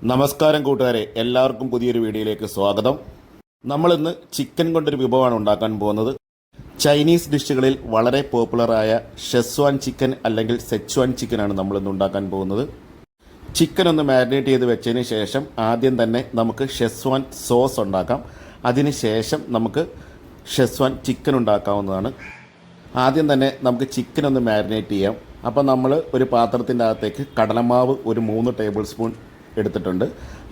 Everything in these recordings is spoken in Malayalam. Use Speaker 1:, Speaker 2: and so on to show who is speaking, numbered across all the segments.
Speaker 1: നമസ്കാരം കൂട്ടുകാരെ, എല്ലാവർക്കും പുതിയൊരു വീഡിയോയിലേക്ക് സ്വാഗതം. നമ്മളിന്ന് ചിക്കൻ കൊണ്ടൊരു വിഭവമാണ് ഉണ്ടാക്കാൻ പോകുന്നത്. ചൈനീസ് ഡിഷുകളിൽ വളരെ പോപ്പുലറായ ഷെസ്വാൻ ചിക്കൻ അല്ലെങ്കിൽ സെച്വാൻ ചിക്കനാണ് നമ്മളിന്ന് ഉണ്ടാക്കാൻ പോകുന്നത്. ചിക്കൻ ഒന്ന് മാരിനേറ്റ് ചെയ്ത് വെച്ചതിന് ശേഷം ആദ്യം തന്നെ നമുക്ക് ഷെസ്വാൻ സോസ് ഉണ്ടാക്കാം. അതിന് ശേഷം നമുക്ക് ഷെസ്വാൻ ചിക്കൻ ഉണ്ടാക്കാവുന്നതാണ്. ആദ്യം തന്നെ നമുക്ക് ചിക്കൻ ഒന്ന് മാരിനേറ്റ് ചെയ്യാം. അപ്പോൾ നമ്മൾ ഒരു പാത്രത്തിൻ്റെ അകത്തേക്ക് കടലമാവ് ഒരു 3 ടേബിൾ സ്പൂൺ എടുത്തിട്ടുണ്ട്.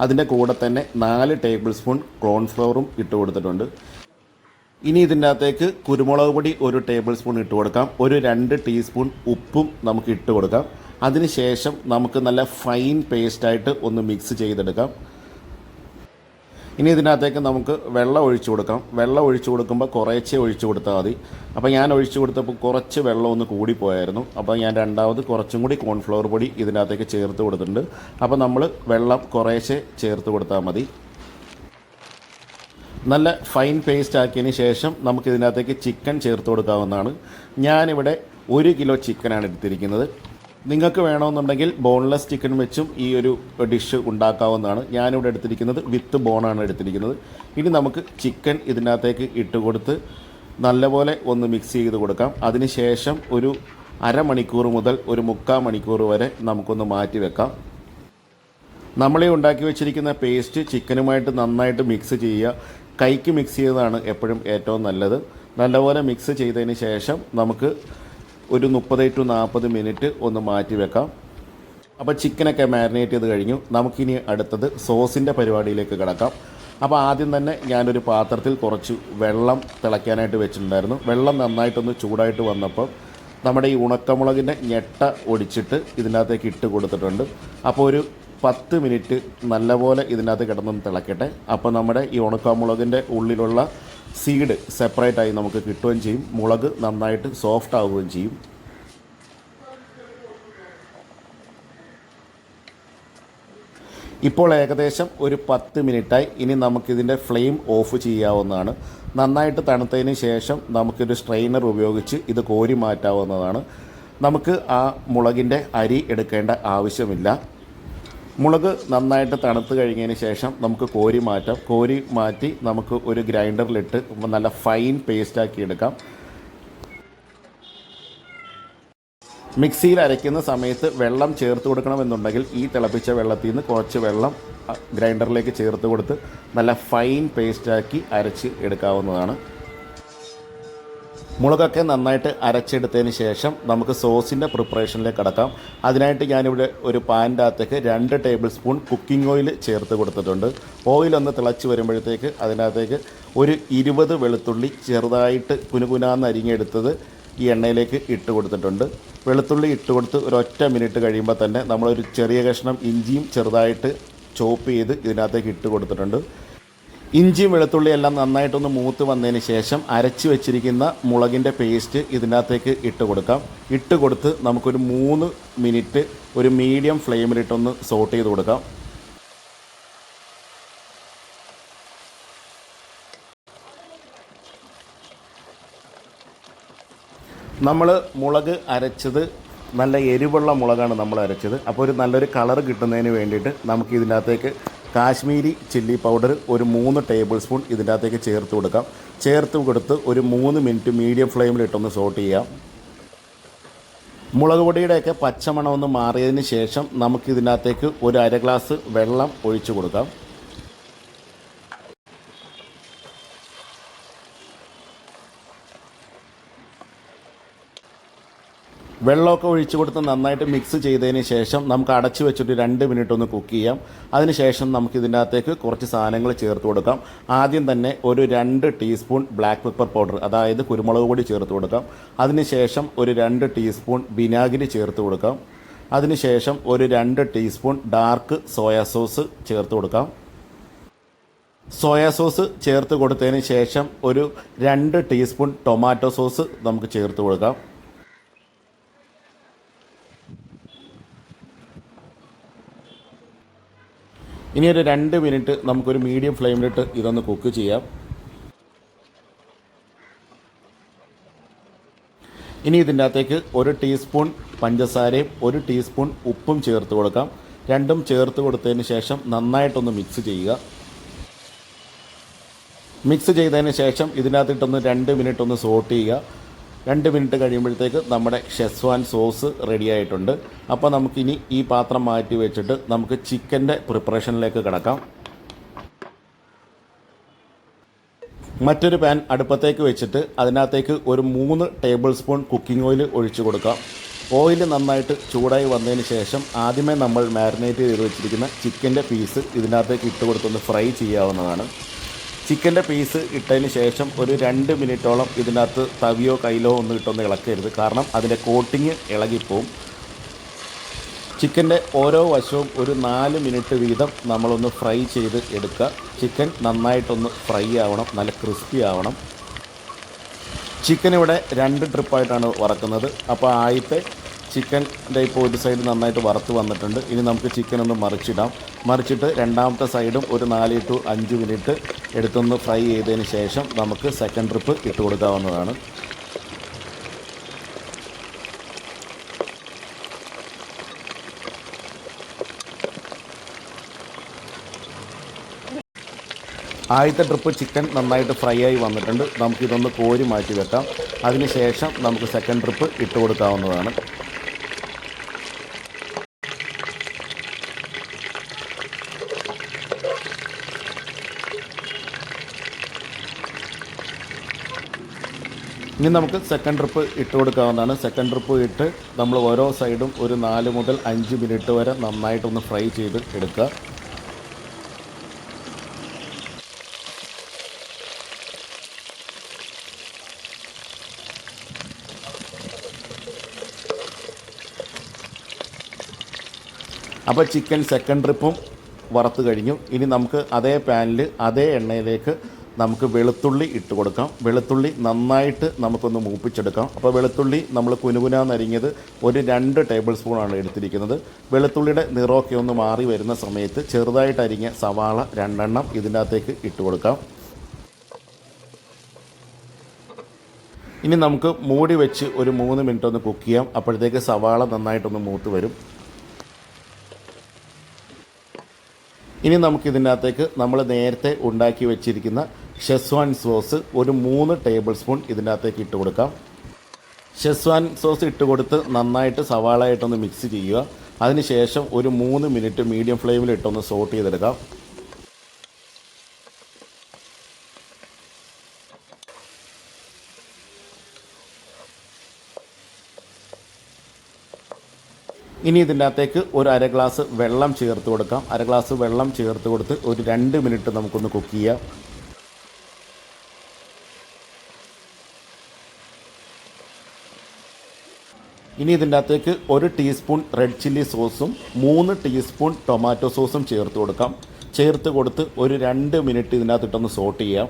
Speaker 1: അതിൻ്റെ കൂടെ തന്നെ 4 ടേബിൾ സ്പൂൺ കോൺഫ്ലവറും ഇട്ട് കൊടുത്തിട്ടുണ്ട്. ഇനി ഇതിൻ്റെ അകത്തേക്ക് കുരുമുളക് പൊടി 1 ടേബിൾ സ്പൂൺ ഇട്ട് കൊടുക്കാം. ഒരു 2 ടീസ്പൂൺ ഉപ്പും നമുക്ക് ഇട്ട് കൊടുക്കാം. അതിനുശേഷം നമുക്ക് നല്ല ഫൈൻ പേസ്റ്റായിട്ട് ഒന്ന് മിക്സ് ചെയ്തെടുക്കാം. ഇനി ഇതിനകത്തേക്ക് നമുക്ക് വെള്ളം ഒഴിച്ചു കൊടുക്കാം. വെള്ളം ഒഴിച്ചു കൊടുക്കുമ്പോൾ കുറേശ്ശെ ഒഴിച്ചു കൊടുത്താൽ മതി. അപ്പോൾ ഞാൻ ഒഴിച്ചു കൊടുത്തപ്പോൾ കുറച്ച് വെള്ളം ഒന്ന് കൂടിപ്പോയായിരുന്നു. അപ്പോൾ ഞാൻ രണ്ടാമത് കുറച്ചും കൂടി കോൺഫ്ലവർ പൊടി ഇതിനകത്തേക്ക് ചേർത്ത് കൊടുത്തിട്ടുണ്ട്. അപ്പോൾ നമ്മൾ വെള്ളം കുറേശ്ശെ ചേർത്ത് കൊടുത്താൽ മതി. നല്ല ഫൈൻ പേസ്റ്റ് ആക്കിയതിന് ശേഷം നമുക്ക് ഇതിനകത്തേക്ക് ചിക്കൻ ചേർത്ത് കൊടുക്കാവുന്നതാണ്. ഞാനിവിടെ 1 കിലോ ചിക്കനാണ് എടുത്തിരിക്കുന്നത്. നിങ്ങൾക്ക് വേണമെന്നുണ്ടെങ്കിൽ ബോൺലെസ് ചിക്കൻ വെച്ചും ഈ ഒരു ഡിഷ് ഉണ്ടാക്കാവുന്നതാണ്. ഞാനിവിടെ എടുത്തിരിക്കുന്നത് വിത്ത് ബോണാണ് എടുത്തിരിക്കുന്നത്. ഇനി നമുക്ക് ചിക്കൻ ഇതിനകത്തേക്ക് ഇട്ട് കൊടുത്ത് നല്ലപോലെ ഒന്ന് മിക്സ് ചെയ്ത് കൊടുക്കാം. അതിനുശേഷം ഒരു അരമണിക്കൂർ മുതൽ ഒരു 3/4 മണിക്കൂർ വരെ നമുക്കൊന്ന് മാറ്റി വെക്കാം. നമ്മളീ ഉണ്ടാക്കി വെച്ചിരിക്കുന്ന പേസ്റ്റ് ചിക്കനുമായിട്ട് നന്നായിട്ട് മിക്സ് ചെയ്യുക. കൈക്ക് മിക്സ് ചെയ്തതാണ് എപ്പോഴും ഏറ്റവും നല്ലത്. നല്ലപോലെ മിക്സ് ചെയ്തതിന് ശേഷം നമുക്ക് ഒരു 30 to 40 മിനിറ്റ് ഒന്ന് മാറ്റി വെക്കാം. അപ്പോൾ ചിക്കനൊക്കെ മാരിനേറ്റ് ചെയ്ത് കഴിഞ്ഞു. നമുക്കിനി അടുത്തത് സോസിൻ്റെ പരിപാടിയിലേക്ക് കിടക്കാം. അപ്പോൾ ആദ്യം തന്നെ ഞാനൊരു പാത്രത്തിൽ കുറച്ച് വെള്ളം തിളയ്ക്കാനായിട്ട് വെച്ചിട്ടുണ്ടായിരുന്നു. വെള്ളം നന്നായിട്ടൊന്ന് ചൂടായിട്ട് വന്നപ്പോൾ നമ്മുടെ ഈ ഉണക്കമുളകിൻ്റെ ഞെട്ട ഒടിച്ചിട്ട് ഇതിനകത്തേക്ക് ഇട്ട് കൊടുത്തിട്ടുണ്ട്. അപ്പോൾ ഒരു 10 മിനിറ്റ് നല്ലപോലെ ഇതിനകത്ത് കിടന്നൊന്ന് തിളക്കട്ടെ. അപ്പോൾ നമ്മുടെ ഈ ഉണക്കമുളകിൻ്റെ ഉള്ളിലുള്ള സീഡ് സെപ്പറേറ്റായി നമുക്ക് കിട്ടുകയും ചെയ്യും. മുളക് നന്നായിട്ട് സോഫ്റ്റ് ആവുകയും ചെയ്യും. ഇപ്പോൾ ഏകദേശം ഒരു 10 മിനിറ്റായി. ഇനി നമുക്കിതിൻ്റെ ഫ്ലെയിം ഓഫ് ചെയ്യാവുന്നതാണ്. നന്നായിട്ട് തണുത്തതിന് ശേഷം നമുക്കൊരു സ്ട്രെയിനർ ഉപയോഗിച്ച് ഇത് കോരി മാറ്റാവുന്നതാണ്. നമുക്ക് ആ മുളകിൻ്റെ അരി എടുക്കേണ്ട ആവശ്യമില്ല. മുളക് നന്നായിട്ട് തണുത്ത് കഴിഞ്ഞതിന് ശേഷം നമുക്ക് കോരി മാറ്റാം. കോരി മാറ്റി നമുക്ക് ഒരു ഗ്രൈൻഡറിലിട്ട് നല്ല ഫൈൻ പേസ്റ്റാക്കി എടുക്കാം. മിക്സിയിൽ അരയ്ക്കുന്ന സമയത്ത് വെള്ളം ചേർത്ത് കൊടുക്കണമെന്നുണ്ടെങ്കിൽ ഈ തിളപ്പിച്ച വെള്ളത്തിൽ നിന്ന് കുറച്ച് വെള്ളം ഗ്രൈൻഡറിലേക്ക് ചേർത്ത് കൊടുത്ത് നല്ല ഫൈൻ പേസ്റ്റാക്കി അരച്ച് എടുക്കാവുന്നതാണ്. മുളകൊക്കെ നന്നായിട്ട് അരച്ചെടുത്തതിന് ശേഷം നമുക്ക് സോസിൻ്റെ പ്രിപ്പറേഷനിലേക്ക് കടക്കാം. അതിനായിട്ട് ഞാനിവിടെ ഒരു പാനിൻ്റെ അകത്തേക്ക് 2 ടേബിൾ സ്പൂൺ കുക്കിംഗ് ഓയിൽ ചേർത്ത് കൊടുത്തിട്ടുണ്ട്. ഓയിലൊന്ന് തിളച്ച് വരുമ്പോഴത്തേക്ക് അതിനകത്തേക്ക് ഒരു 20 വെളുത്തുള്ളി ചെറുതായിട്ട് കുനുകുനാന്ന് അരിഞ്ഞെടുത്തത് ഈ എണ്ണയിലേക്ക് ഇട്ട് കൊടുത്തിട്ടുണ്ട്. വെളുത്തുള്ളി ഇട്ട് കൊടുത്ത് ഒരു 1 മിനിറ്റ് കഴിയുമ്പോൾ തന്നെ നമ്മളൊരു ചെറിയ കഷ്ണം ഇഞ്ചിയും ചെറുതായിട്ട് ചോപ്പ് ചെയ്ത് ഇതിനകത്തേക്ക് ഇട്ട് കൊടുത്തിട്ടുണ്ട്. ഇഞ്ചിയും വെളുത്തുള്ളി എല്ലാം നന്നായിട്ടൊന്ന് മൂത്ത് വന്നതിന് ശേഷം അരച്ച് വെച്ചിരിക്കുന്ന മുളകിൻ്റെ പേസ്റ്റ് ഇതിനകത്തേക്ക് ഇട്ട് കൊടുക്കാം. ഇട്ട് കൊടുത്ത് നമുക്കൊരു 3 മിനിറ്റ് ഒരു മീഡിയം ഫ്ലെയിമിലിട്ടൊന്ന് സോട്ട് ചെയ്ത് കൊടുക്കാം. നമ്മൾ മുളക് അരച്ചത് നല്ല എരിവുള്ള മുളകാണ് നമ്മൾ അരച്ചത്. അപ്പോൾ ഒരു നല്ലൊരു കളർ കിട്ടുന്നതിന് വേണ്ടിയിട്ട് നമുക്ക് ഇതിനകത്തേക്ക് കാശ്മീരി ചില്ലി പൗഡർ ഒരു 3 ടേബിൾ സ്പൂൺ ഇതിൻ്റെ അകത്തേക്ക് ചേർത്ത് കൊടുക്കാം. ചേർത്ത് കൊടുത്ത് ഒരു 3 മിനിറ്റ് മീഡിയം ഫ്ലെയിമിലിട്ടൊന്ന് സോട്ട് ചെയ്യാം. മുളക് പൊടിയുടെയൊക്കെ പച്ചമണം ഒന്ന് മാറിയതിന് ശേഷം നമുക്കിതിനകത്തേക്ക് ഒരു 1/2 ഗ്ലാസ് വെള്ളം ഒഴിച്ചു കൊടുക്കാം. വെള്ളമൊക്കെ ഒഴിച്ചു കൊടുത്ത് നന്നായിട്ട് മിക്സ് ചെയ്തതിന് ശേഷം നമുക്ക് അടച്ചു വെച്ചിട്ട് 2 മിനിറ്റ് ഒന്ന് കുക്ക് ചെയ്യാം. അതിനുശേഷം നമുക്ക് ഇതിൻ്റെ അകത്തേക്ക് കുറച്ച് സാധനങ്ങൾ ചേർത്ത് കൊടുക്കാം. ആദ്യം തന്നെ ഒരു 2 ടീസ്പൂൺ ബ്ലാക്ക് പെപ്പർ പൗഡർ, അതായത് കുരുമുളക് പൊടി ചേർത്ത് കൊടുക്കാം. അതിനുശേഷം ഒരു 2 ടീസ്പൂൺ വിനാഗിരി ചേർത്ത് കൊടുക്കാം. അതിനുശേഷം ഒരു 2 ടീസ്പൂൺ ഡാർക്ക് സോയാ സോസ് ചേർത്ത് കൊടുക്കാം. സോയാ സോസ് ചേർത്ത് കൊടുത്തതിന് ശേഷം ഒരു 2 ടീസ്പൂൺ ടൊമാറ്റോ സോസ് നമുക്ക് ചേർത്ത് കൊടുക്കാം. ഇനി ഒരു 2 മിനിറ്റ് നമുക്കൊരു മീഡിയം ഫ്ലെയിമിലിട്ട് ഇതൊന്ന് കുക്ക് ചെയ്യാം. ഇനി ഇതിൻ്റെ അകത്തേക്ക് 1 ടീസ്പൂൺ പഞ്ചസാരയും 1 ടീസ്പൂൺ ഉപ്പും ചേർത്ത് കൊടുക്കാം. രണ്ടും ചേർത്ത് കൊടുത്തതിന് ശേഷം നന്നായിട്ടൊന്ന് മിക്സ് ചെയ്യുക. മിക്സ് ചെയ്തതിന് ശേഷം ഇതിനകത്തിട്ടൊന്ന് 2 മിനിറ്റ് ഒന്ന് സോട്ട് ചെയ്യുക. 2 മിനിറ്റ് കഴിയുമ്പോഴത്തേക്ക് നമ്മുടെ ഷെസ്വാൻ സോസ് റെഡി ആയിട്ടുണ്ട്. അപ്പോൾ നമുക്കിനി ഈ പാത്രം മാറ്റി വെച്ചിട്ട് നമുക്ക് ചിക്കൻ്റെ പ്രിപ്പറേഷനിലേക്ക് കിടക്കാം. മറ്റൊരു പാൻ അടുപ്പത്തേക്ക് വെച്ചിട്ട് അതിനകത്തേക്ക് ഒരു 3 ടേബിൾ സ്പൂൺ കുക്കിംഗ് ഓയിൽ ഒഴിച്ചു കൊടുക്കാം. ഓയിൽ നന്നായിട്ട് ചൂടായി വന്നതിന് ശേഷം ആദ്യമേ നമ്മൾ മാരിനേറ്റ് ചെയ്ത് വെച്ചിരിക്കുന്ന ചിക്കൻ്റെ പീസ് ഇതിനകത്തേക്ക് ഇട്ട് കൊടുത്തൊന്ന് ഫ്രൈ ചെയ്യാവുന്നതാണ്. ചിക്കൻ്റെ പീസ് ഇട്ടതിന് ശേഷം ഒരു 2 മിനിറ്റോളം ഇതിനകത്ത് തവിയോ കയ്യിലോ ഒന്നും ഇട്ടൊന്ന് ഇളക്കരുത്. കാരണം അതിൻ്റെ കോട്ടിങ് ഇളകിപ്പോവും. ചിക്കൻ്റെ ഓരോ വശവും ഒരു 4 മിനിറ്റ് വീതം നമ്മളൊന്ന് ഫ്രൈ ചെയ്ത് എടുക്കുക. ചിക്കൻ നന്നായിട്ടൊന്ന് ഫ്രൈ ആവണം, നല്ല ക്രിസ്പി ആവണം. ചിക്കൻ ഇവിടെ 2 ട്രിപ്പായിട്ടാണ് വറക്കുന്നത്. അപ്പോൾ ആദ്യത്തെ ചിക്കൻ്റെ ഇപ്പോൾ ഒരു സൈഡ് നന്നായിട്ട് വറുത്ത് വന്നിട്ടുണ്ട്. ഇനി നമുക്ക് ചിക്കൻ ഒന്ന് മറിച്ചിട്ട് രണ്ടാമത്തെ സൈഡും ഒരു 4 to 5 മിനിറ്റ് എടുത്തൊന്ന് ഫ്രൈ ചെയ്തതിന് ശേഷം നമുക്ക് സെക്കൻഡ് ട്രിപ്പ് ഇട്ട് കൊടുക്കാവുന്നതാണ്. ആദ്യത്തെ ട്രിപ്പ് ചിക്കൻ നന്നായിട്ട് ഫ്രൈ ആയി വന്നിട്ടുണ്ട്. നമുക്കിതൊന്ന് കോരി മാറ്റി വെക്കാം. അതിന് ശേഷം നമുക്ക് സെക്കൻഡ് ട്രിപ്പ് ഇട്ട് കൊടുക്കാവുന്നതാണ്. ഇനി നമുക്ക് സെക്കൻഡ് ട്രിപ്പ് ഇട്ട് കൊടുക്കാവുന്നതാണ്. സെക്കൻഡ് ട്രിപ്പ് ഇട്ട് നമ്മൾ ഓരോ സൈഡും ഒരു 4 മുതൽ 5 മിനിറ്റ് വരെ നന്നായിട്ടൊന്ന് ഫ്രൈ ചെയ്ത് എടുക്കുക. അപ്പോൾ ചിക്കൻ സെക്കൻഡ് ട്രിപ്പും വറുത്ത് കഴിഞ്ഞു. ഇനി നമുക്ക് അതേ പാനിൽ അതേ എണ്ണയിലേക്ക് നമുക്ക് വെളുത്തുള്ളി ഇട്ട് കൊടുക്കാം. വെളുത്തുള്ളി നന്നായിട്ട് നമുക്കൊന്ന് മൂപ്പിച്ചെടുക്കാം. അപ്പോൾ വെളുത്തുള്ളി നമ്മൾ കുനുകുനാന്നരിഞ്ഞത് ഒരു 2 ടേബിൾ സ്പൂണാണ് എടുത്തിരിക്കുന്നത്. വെളുത്തുള്ളിയുടെ നിറമൊക്കെ ഒന്ന് മാറി വരുന്ന സമയത്ത് ചെറുതായിട്ട് അരിഞ്ഞ സവാള 2 എണ്ണം ഇതിൻ്റെ അകത്തേക്ക് ഇട്ട് കൊടുക്കാം. ഇനി നമുക്ക് മൂടി വെച്ച് ഒരു 3 മിനിറ്റ് ഒന്ന് കുക്ക് ചെയ്യാം. അപ്പോഴത്തേക്ക് സവാള നന്നായിട്ടൊന്ന് മൂത്ത് വരും. ഇനി നമുക്കിതിനകത്തേക്ക് നമ്മൾ നേരത്തെ ഉണ്ടാക്കി വെച്ചിരിക്കുന്ന ഷെസ്വാൻ സോസ് ഒരു 3 ടേബിൾ സ്പൂൺ ഇതിനകത്തേക്ക് ഇട്ട് കൊടുക്കാം. ഷെസ്വാൻ സോസ് ഇട്ട് കൊടുത്ത് നന്നായിട്ട് സവാളയായിട്ടൊന്ന് മിക്സ് ചെയ്യുക. അതിനുശേഷം ഒരു 3 മിനിറ്റ് മീഡിയം ഫ്ലെയിമിൽ ഇട്ടൊന്ന് സോട്ട് ചെയ്തെടുക്കാം. ഇനി ഇതിനകത്തേക്ക് ഒരു 1/2 ഗ്ലാസ് വെള്ളം ചേർത്ത് കൊടുക്കാം. 1/2 ഗ്ലാസ് വെള്ളം ചേർത്ത് കൊടുത്ത് ഒരു 2 മിനിറ്റ് നമുക്കൊന്ന് കുക്ക് ചെയ്യാം. ഇനി ഇതിൻ്റെ അകത്തേക്ക് 1 ടീസ്പൂൺ റെഡ് ചില്ലി സോസും 3 ടീസ്പൂൺ ടൊമാറ്റോ സോസും ചേർത്ത് കൊടുക്കാം. ചേർത്ത് കൊടുത്ത് ഒരു 2 മിനിറ്റ് ഇതിനകത്തിട്ടൊന്ന് സോട്ട് ചെയ്യാം.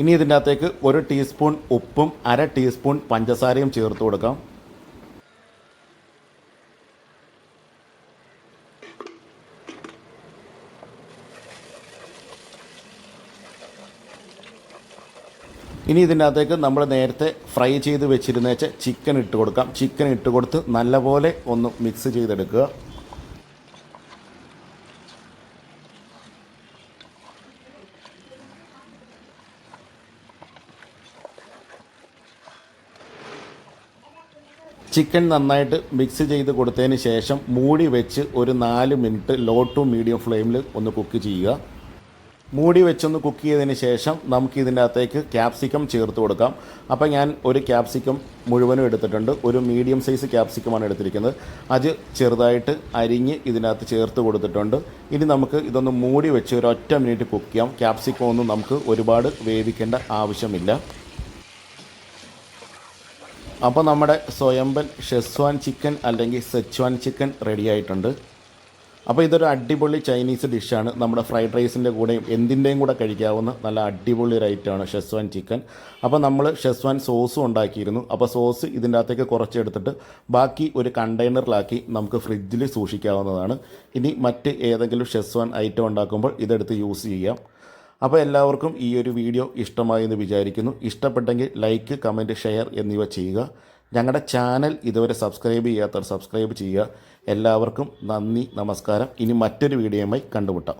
Speaker 1: ഇനി ഇതിൻ്റെ അകത്തേക്ക് 1 ടീസ്പൂൺ ഉപ്പും 1/2 ടീസ്പൂൺ പഞ്ചസാരയും ചേർത്ത് കൊടുക്കാം. ഇനി ഇതിൻ്റെ അകത്തേക്ക് നമ്മൾ നേരത്തെ ഫ്രൈ ചെയ്ത് വെച്ചിരുന്ന ചിക്കൻ ഇട്ട് കൊടുക്കാം. ചിക്കൻ ഇട്ട് കൊടുത്ത് നല്ലപോലെ ഒന്ന് മിക്സ് ചെയ്തെടുക്കുക. ചിക്കൻ നന്നായിട്ട് മിക്സ് ചെയ്ത് കൊടുത്തതിന് ശേഷം മൂടി വെച്ച് ഒരു 4 മിനിറ്റ് ലോ ടു മീഡിയം ഫ്ലെയിമിൽ ഒന്ന് കുക്ക് ചെയ്യുക. മൂടി വെച്ചൊന്ന് കുക്ക് ചെയ്തതിന് ശേഷം നമുക്ക് ഇതിൻ്റെ അകത്തേക്ക് ക്യാപ്സിക്കം ചേർത്ത് കൊടുക്കാം. അപ്പോൾ ഞാൻ ഒരു ക്യാപ്സിക്കം മുഴുവനും എടുത്തിട്ടുണ്ട്. ഒരു മീഡിയം സൈസ് ക്യാപ്സിക്കമാണ് എടുത്തിരിക്കുന്നത്. അത് ചെറുതായിട്ട് അരിഞ്ഞ് ഇതിനകത്ത് ചേർത്ത് കൊടുത്തിട്ടുണ്ട്. ഇനി നമുക്ക് ഇതൊന്ന് മൂടി വെച്ച് ഒരു 1 മിനിറ്റ് കുക്ക് ചെയ്യാം. ക്യാപ്സിക്കം ഒന്നും നമുക്ക് ഒരുപാട് വേവിക്കേണ്ട ആവശ്യമില്ല. അപ്പോൾ നമ്മുടെ സ്വയംബൻ ഷെസ്വാൻ ചിക്കൻ അല്ലെങ്കിൽ സെച്വാൻ ചിക്കൻ റെഡി ആയിട്ടുണ്ട്. അപ്പോൾ ഇതൊരു അടിപൊളി ചൈനീസ് ഡിഷാണ്. നമ്മുടെ ഫ്രൈഡ് റൈസിൻ്റെ കൂടെയും എന്തിൻ്റെയും കൂടെ കഴിക്കാവുന്ന നല്ല അടിപൊളി ഒരു ഐറ്റമാണ് ഷെസ്വാൻ ചിക്കൻ. അപ്പോൾ നമ്മൾ ഷെസ്വാൻ സോസും ഉണ്ടാക്കിയിരുന്നു. അപ്പോൾ സോസ് ഇതിൻ്റെ അകത്തേക്ക് കുറച്ചെടുത്തിട്ട് ബാക്കി ഒരു കണ്ടെയ്നറിലാക്കി നമുക്ക് ഫ്രിഡ്ജിൽ സൂക്ഷിക്കാവുന്നതാണ്. ഇനി മറ്റ് ഏതെങ്കിലും ഷെസ്വാൻ ഐറ്റം ഉണ്ടാക്കുമ്പോൾ ഇതെടുത്ത് യൂസ് ചെയ്യാം. അപ്പോൾ എല്ലാവർക്കും ഈ ഒരു വീഡിയോ ഇഷ്ടമായി എന്ന് വിചാരിക്കുന്നു. ഇഷ്ടപ്പെട്ടെങ്കിൽ ലൈക്ക്, കമൻറ്റ്, ഷെയർ എന്നിവ ചെയ്യുക. ഞങ്ങളുടെ ചാനൽ ഇതുവരെ സബ്സ്ക്രൈബ് ചെയ്യാത്തവർ സബ്സ്ക്രൈബ് ചെയ്യുക. എല്ലാവർക്കും നന്ദി, നമസ്കാരം. ഇനി മറ്റൊരു വീഡിയോയുമായി കണ്ടുമുട്ടാം.